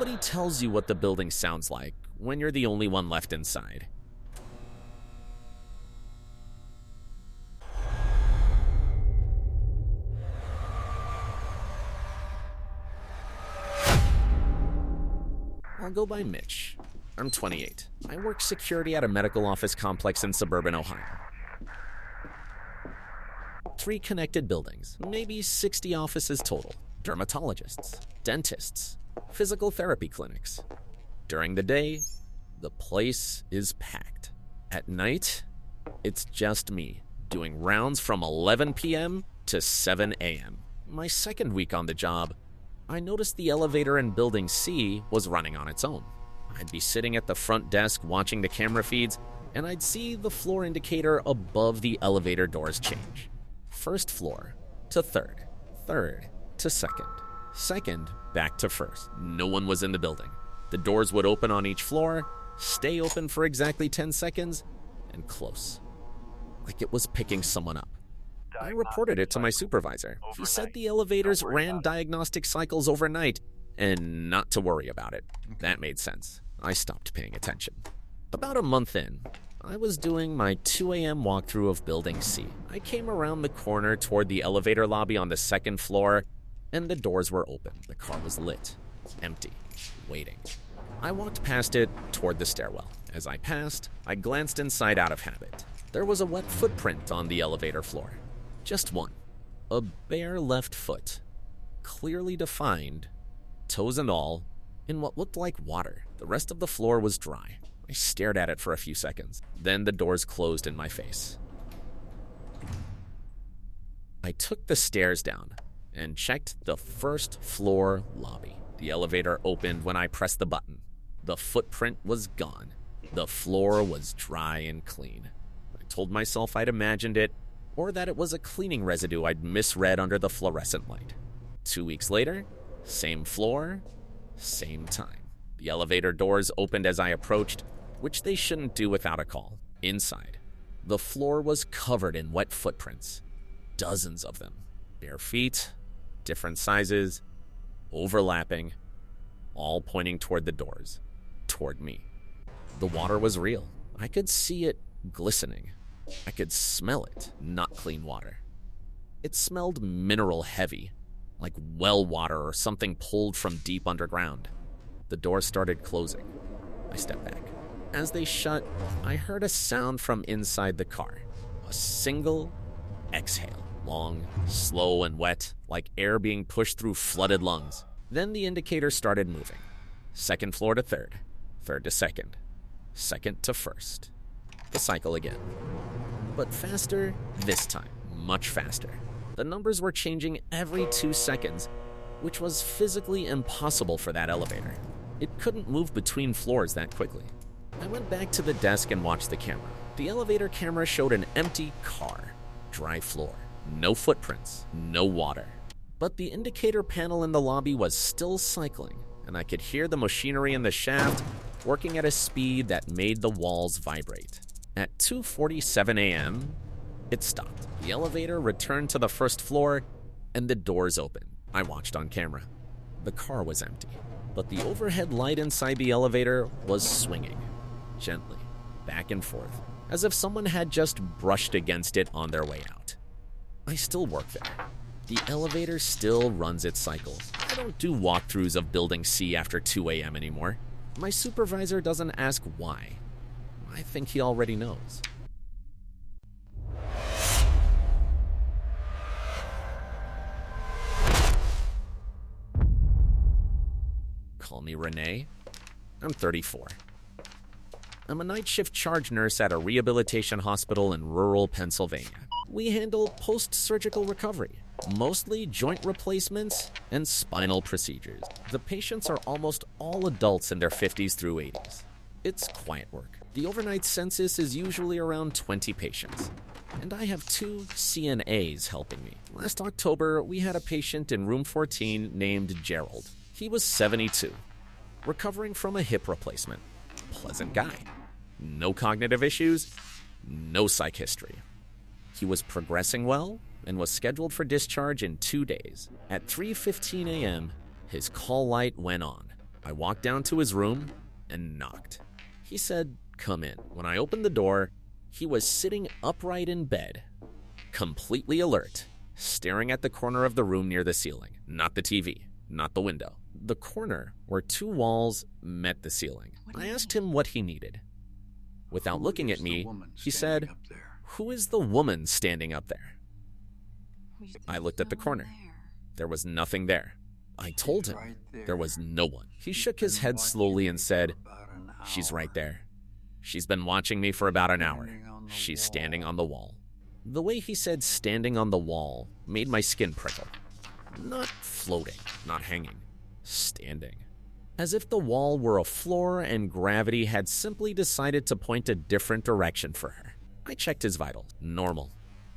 Nobody tells you what the building sounds like when you're the only one left inside. I'll go by Mitch. I'm 28. I work security at a medical office complex in suburban Ohio. 3 connected buildings, maybe 60 offices total. Dermatologists, dentists, physical therapy clinics. During the day, the place is packed. At night, it's just me, doing rounds from 11 p.m. to 7 a.m. My second week on the job, I noticed the elevator in Building C was running on its own. I'd be sitting at the front desk watching the camera feeds, and I'd see the floor indicator above the elevator doors change. First floor to third, third to second, second back to first. No one was in the building. The doors would open on each floor, stay open for exactly 10 seconds, and close. Like it was picking someone up. I reported it to my supervisor. He said the elevators ran diagnostic cycles overnight and not to worry about it. That made sense. I stopped paying attention. About a month in, I was doing my 2 a.m. walkthrough of Building C. I came around the corner toward the elevator lobby on the second floor, and the doors were open. The car was lit, empty, waiting. I walked past it toward the stairwell. As I passed, I glanced inside out of habit. There was a wet footprint on the elevator floor. Just one. A bare left foot. Clearly defined, toes and all, in what looked like water. The rest of the floor was dry. I stared at it for a few seconds. Then the doors closed in my face. I took the stairs down and checked the first floor lobby. The elevator opened when I pressed the button. The footprint was gone. The floor was dry and clean. I told myself I'd imagined it, or that it was a cleaning residue I'd misread under the fluorescent light. 2 weeks later, same floor, same time. The elevator doors opened as I approached, which they shouldn't do without a call. Inside, the floor was covered in wet footprints. Dozens of them. Bare feet, different sizes, overlapping, all pointing toward the doors, toward me. The water was real. I could see it glistening. I could smell it, not clean water. It smelled mineral heavy, like well water or something pulled from deep underground. The doors started closing. I stepped back. As they shut, I heard a sound from inside the car. A single exhale. Long, slow, and wet, like air being pushed through flooded lungs. Then the indicator started moving. Second floor to third, third to second, second to first. The cycle again. But faster this time, much faster. The numbers were changing every 2 seconds, which was physically impossible for that elevator. It couldn't move between floors that quickly. I went back to the desk and watched the camera. The elevator camera showed an empty car, dry floor, no footprints, no water. But the indicator panel in the lobby was still cycling, and I could hear the machinery in the shaft working at a speed that made the walls vibrate. At 2:47 a.m., it stopped. The elevator returned to the first floor, and the doors opened. I watched on camera. The car was empty, but the overhead light inside the elevator was swinging, gently, back and forth, as if someone had just brushed against it on their way out. I still work there. The elevator still runs its cycles. I don't do walkthroughs of Building C after 2 a.m. anymore. My supervisor doesn't ask why. I think he already knows. Call me Renee. I'm 34. I'm a night shift charge nurse at a rehabilitation hospital in rural Pennsylvania. We handle post-surgical recovery, mostly joint replacements and spinal procedures. The patients are almost all adults in their 50s through 80s. It's quiet work. The overnight census is usually around 20 patients, and I have 2 CNAs helping me. Last October, we had a patient in room 14 named Gerald. He was 72, recovering from a hip replacement. Pleasant guy. No cognitive issues, no psych history. He was progressing well and was scheduled for discharge in 2 days. At 3:15 a.m., his call light went on. I walked down to his room and knocked. He said, "Come in." When I opened the door, he was sitting upright in bed, completely alert, staring at the corner of the room near the ceiling. Not the TV, not the window. The corner where two walls met the ceiling. I asked him what he needed. Without looking at me, he said, "Who is the woman standing up there?" I looked at the corner. There was nothing there. I told him there was no one. He shook his head slowly and said, "She's right there. She's been watching me for about an hour. She's standing on the wall." The way he said standing on the wall made my skin prickle. Not floating, not hanging, standing. As if the wall were a floor and gravity had simply decided to point a different direction for her. I checked his vitals. Normal.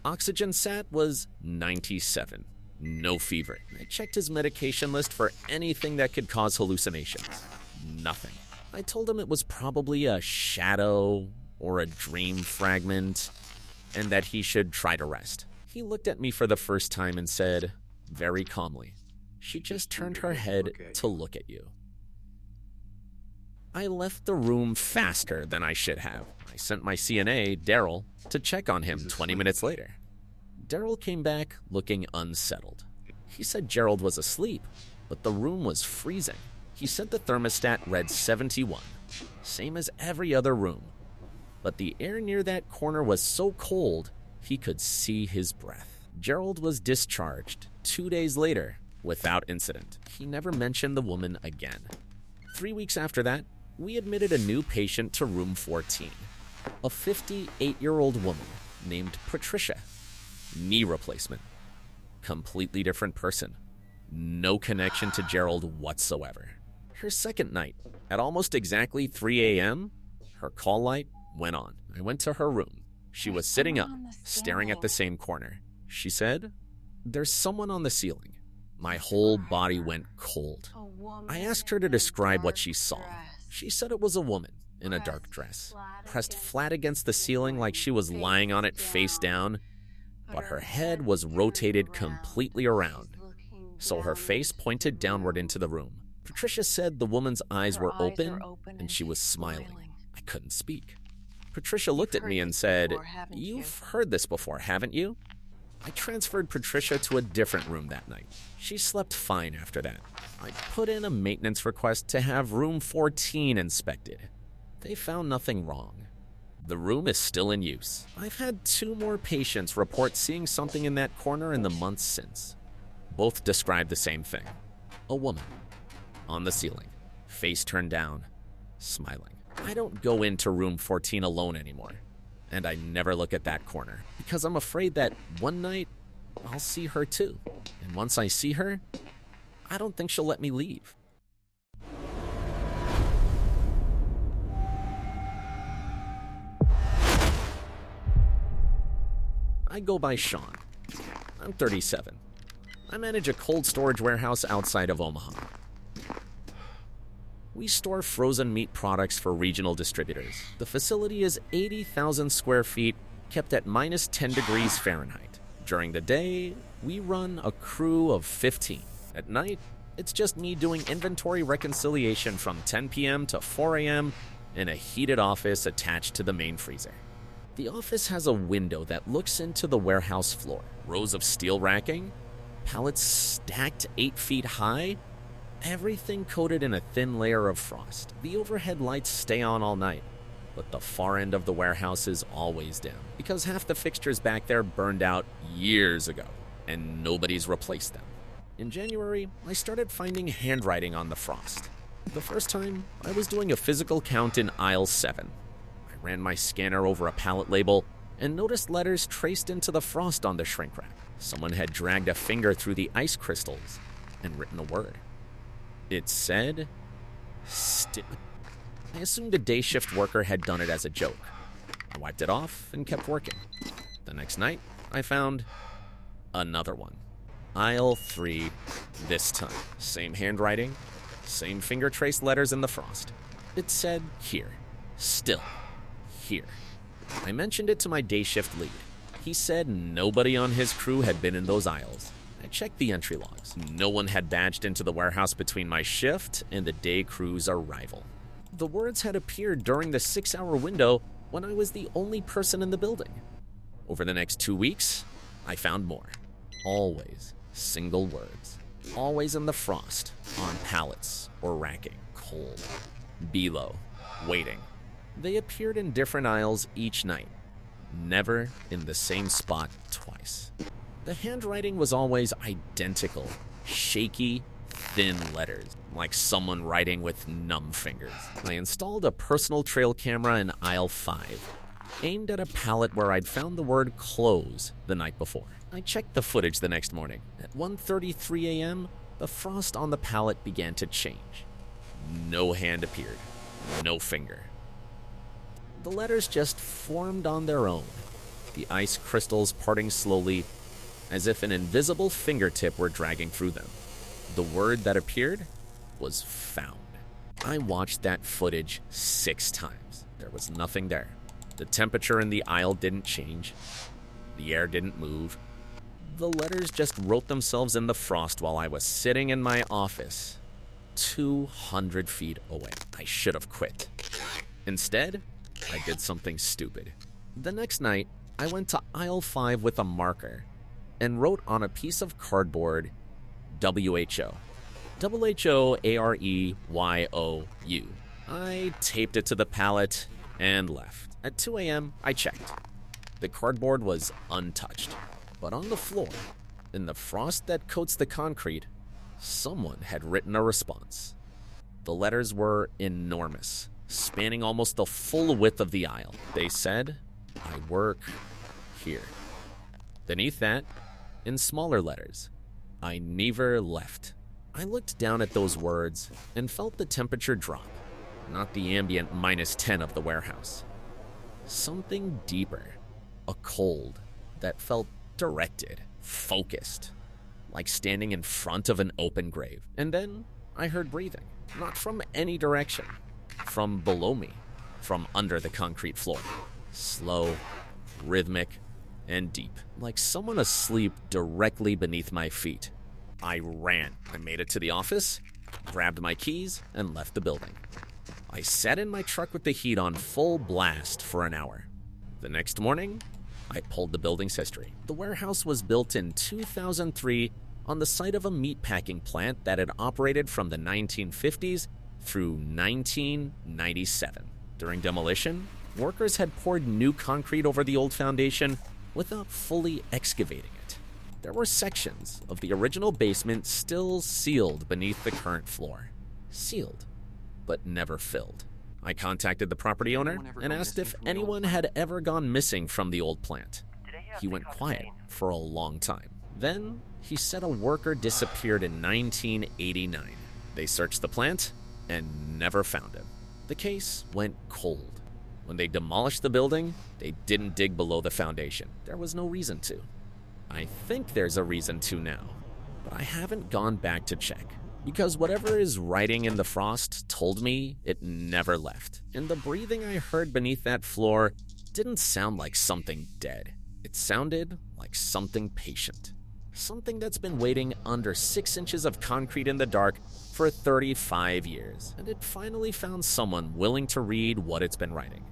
Oxygen sat was 97. No fever. I checked his medication list for anything that could cause hallucinations. Nothing. I told him it was probably a shadow or a dream fragment and that he should try to rest. He looked at me for the first time and said, very calmly, "She just turned her head to look at you." I left the room faster than I should have. I sent my CNA, Daryl, to check on him 20 minutes later. Daryl came back looking unsettled. He said Gerald was asleep, but the room was freezing. He said the thermostat read 71, same as every other room. But the air near that corner was so cold, he could see his breath. Gerald was discharged 2 days later without incident. He never mentioned the woman again. 3 weeks after that, we admitted a new patient to room 14, a 58-year-old woman named Patricia. Knee replacement. Completely different person. No connection to Gerald whatsoever. Her second night, at almost exactly 3 a.m., her call light went on. I went to her room. She was sitting up, staring at the same corner. She said, "There's someone on the ceiling." My whole body went cold. I asked her to describe what she saw. She said it was a woman in a dark dress, pressed flat against the ceiling like she was lying on it face down, but her head was rotated completely around, so her face pointed downward into the room. Patricia said the woman's eyes were open and she was smiling. I couldn't speak. Patricia looked at me and said, "You've heard this before, haven't you?" I transferred Patricia to a different room that night. She slept fine after that. I put in a maintenance request to have room 14 inspected. They found nothing wrong. The room is still in use. I've had 2 more patients report seeing something in that corner in the months since. Both described the same thing. A woman on the ceiling, face turned down, smiling. I don't go into room 14 alone anymore, and I never look at that corner because I'm afraid that one night I'll see her too. And once I see her, I don't think she'll let me leave. I go by Sean. I'm 37. I manage a cold storage warehouse outside of Omaha. We store frozen meat products for regional distributors. The facility is 80,000 square feet, kept at minus 10 degrees Fahrenheit. During the day, we run a crew of 15. At night, it's just me doing inventory reconciliation from 10 p.m. to 4 a.m. in a heated office attached to the main freezer. The office has a window that looks into the warehouse floor. Rows of steel racking, pallets stacked 8 feet high, everything coated in a thin layer of frost. The overhead lights stay on all night, but the far end of the warehouse is always dim because half the fixtures back there burned out years ago, and nobody's replaced them. In January, I started finding handwriting on the frost. The first time, I was doing a physical count in aisle 7. I ran my scanner over a pallet label and noticed letters traced into the frost on the shrink wrap. Someone had dragged a finger through the ice crystals and written a word. It said, "Stip." I assumed a day shift worker had done it as a joke. I wiped it off and kept working. The next night, I found another one. Aisle 3 this time. Same handwriting, same finger trace letters in the frost. It said, "Here. Still. Here." I mentioned it to my day shift lead. He said nobody on his crew had been in those aisles. I checked the entry logs. No one had badged into the warehouse between my shift and the day crew's arrival. The words had appeared during the 6-hour window when I was the only person in the building. Over the next 2 weeks, I found more. Always single words. Always in the frost, on pallets or racking, cold. Below, waiting. They appeared in different aisles each night, never in the same spot twice. The handwriting was always identical, shaky, thin letters, like someone writing with numb fingers. I installed a personal trail camera in aisle 5, aimed at a pallet where I'd found the word close the night before. I checked the footage the next morning. At 1:33 a.m., the frost on the pallet began to change. No hand appeared, no finger. The letters just formed on their own, the ice crystals parting slowly as if an invisible fingertip were dragging through them. The word that appeared was found. I watched that footage 6 times. There was nothing there. The temperature in the aisle didn't change. The air didn't move. The letters just wrote themselves in the frost while I was sitting in my office, 200 feet away. I should have quit. Instead, I did something stupid. The next night, I went to aisle 5 with a marker and wrote on a piece of cardboard, WHO. WHOAREYOU. I taped it to the pallet and left. At 2 a.m., I checked. The cardboard was untouched. But on the floor, in the frost that coats the concrete, someone had written a response. The letters were enormous, spanning almost the full width of the aisle. They said, "I work here." Beneath that, in smaller letters, "I never left." I looked down at those words and felt the temperature drop, not the ambient -10 of the warehouse. Something deeper, a cold that felt directed, focused, like standing in front of an open grave. And then I heard breathing, not from any direction, from below me, from under the concrete floor. Slow, rhythmic, and deep, like someone asleep directly beneath my feet. I ran. I made it to the office, grabbed my keys, and left the building. I sat in my truck with the heat on full blast for an hour. The next morning, I pulled the building's history. The warehouse was built in 2003 on the site of a meatpacking plant that had operated from the 1950s through 1997. During demolition, workers had poured new concrete over the old foundation without fully excavating it. There were sections of the original basement still sealed beneath the current floor. Sealed, but never filled. I contacted the property owner and asked if anyone had ever gone missing from the old plant. He went quiet for a long time. Then he said a worker disappeared in 1989. They searched the plant and never found him. The case went cold. When they demolished the building, they didn't dig below the foundation. There was no reason to. I think there's a reason to now, but I haven't gone back to check. Because whatever is writing in the frost told me it never left. And the breathing I heard beneath that floor didn't sound like something dead. It sounded like something patient. Something that's been waiting under 6 inches of concrete in the dark for 35 years. And it finally found someone willing to read what it's been writing.